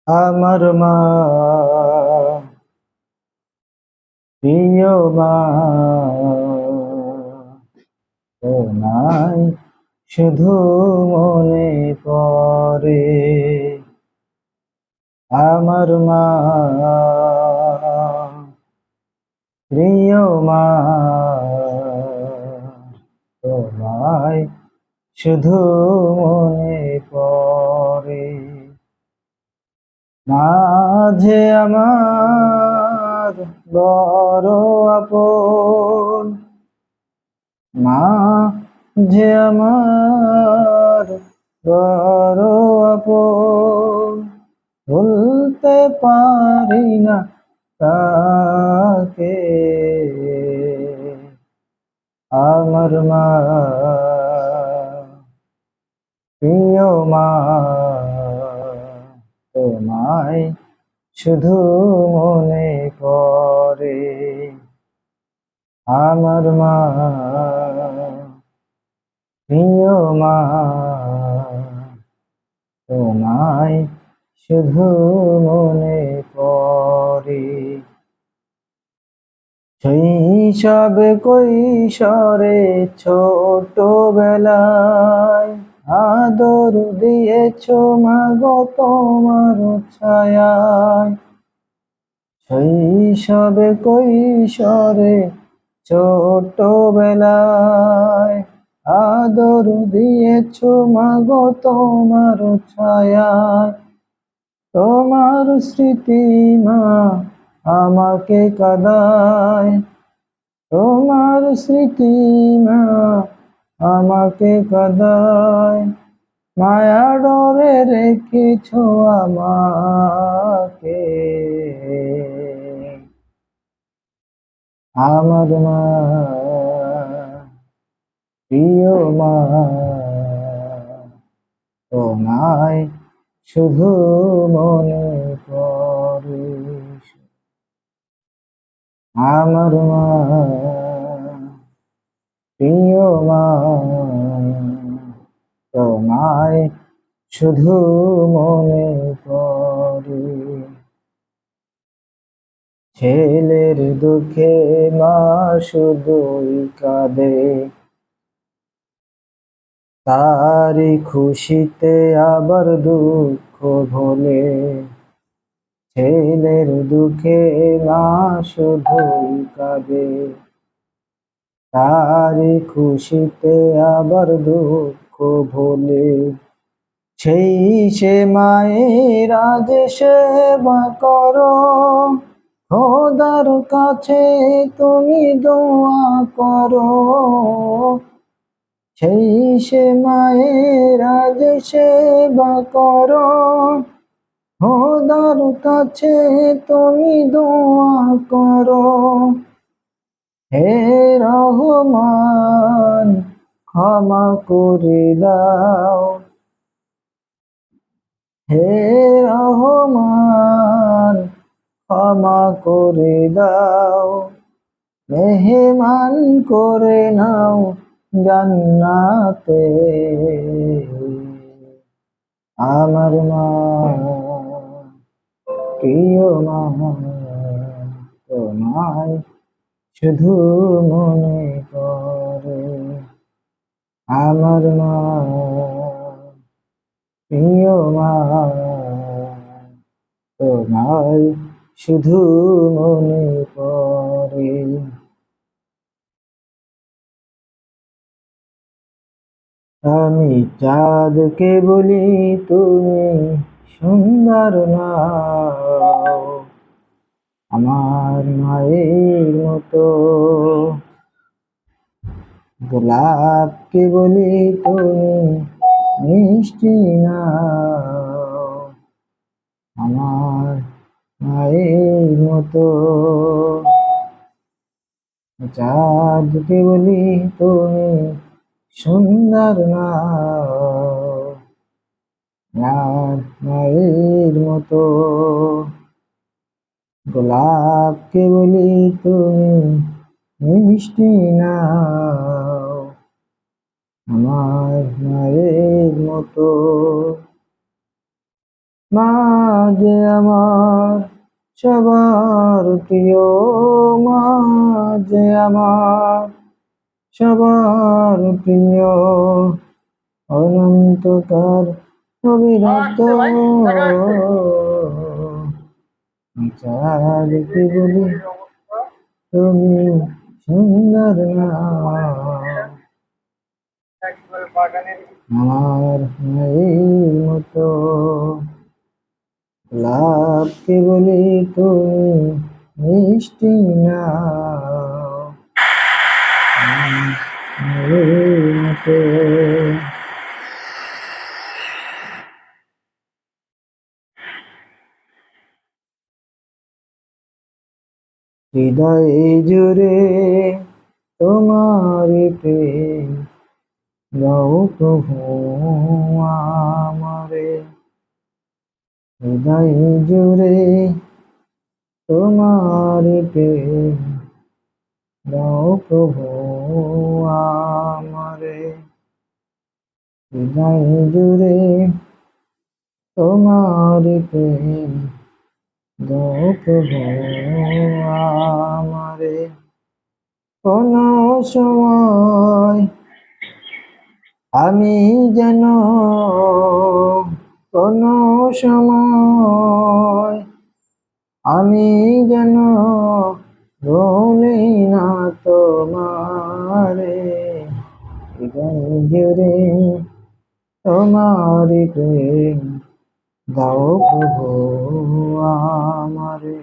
আমার মা, প্রিয় মা, তোমায় শুধু মনে পড়ে। আমার মা, প্রিয় মা, তোমায় শুধু মনে পড়ে। মা যে আমার বড় আপন, মা যে আমার বড় আপন, ভুলতে পারি না তাকে। আমার মা, প্রিয় মা, তোমায় শুধু মনে পড়ে। আমার মা, প্রিয় মা, তোমায় শুধু মনে পড়ে। শৈশবে কৈশোরে ছোটবেলায় আদর দিয়েছ মাগো তোমার ছায়ায়। শৈশবে কৈশোরে ছোটবেলায় আদর দিয়েছ মাগো তোমার ছায়ায়। তোমার স্মৃতি মা আমাকে কাঁদায়, তোমার স্মৃতি মা আমাকে কাঁদায়। মায়া ডোরে রেখেছ আমাকে। আমার মা, প্রিয় মা, তোমায় শুধু মনে পড়ে। আমার মা, প্রিয় মা, তোমায় শুধু মনে পড়ে। ছেলের দুঃখে মা শুধুই কাঁদে, তারি খুশিতে আবার দুঃখ ভোলে। ছেলের দুঃখে মা শুধুই কাঁদে, তারি খুশিতে আবার দুঃখ ভোলে। সেই সে মায়ের আজ সেবা করো, খোদার কাছে তুমি দোয়া করো। সেই সে মায়ের আজ সেবা করো, খোদার কাছে তুমি দোয়া করো। হে রহমান ক্ষমা করে দাও, হে রহমান ক্ষমা করে দাও। মেহমান করে নাও জান্নাতে। আমার মা, প্রিয় মা, তোমায় শুধু মনে পড়ে। আমার মা, প্রিয় মা, তোমায় শুধু মনে পড়ে। আমি চাঁদকে বলি তুমি সুন্দর নাও, আমার মায়ের মতো। গোলাপকে বলি তুমি মিষ্টি নাও, আমার মায়ের মতো। চাঁদকে বলি তুমি সুন্দর নাও, আমার মায়ের মতো। গোলাপকে বলি তুমি মিষ্টি নাও, আমার মায়ের মতো। মা যে আমার সবার প্রিয়, মা যে আমার সবার প্রিয়, অনন্তকার অবিরত চাঁদকে বলি তুমি সুন্দর না, আমার মায়ের মতো। গোলাপকে বলি তুমি মিষ্টি না, মায়ের মতো। হৃদয়ে জুড়ে তোমার প্রেম দাও প্রভু আমারে, হৃদয়ে জুড়ে তোমার প্রেম দাও প্রভু আমারে, হৃদয়ে জুড়ে তোমার প্রেম দাও প্রভু আমারে। কোন সময় আমি যেন, কোন সময় আমি যেন ভুলি না তোমারে, হৃদয় জুড়ে তোমার প্রেম দাও প্রভু আমারে।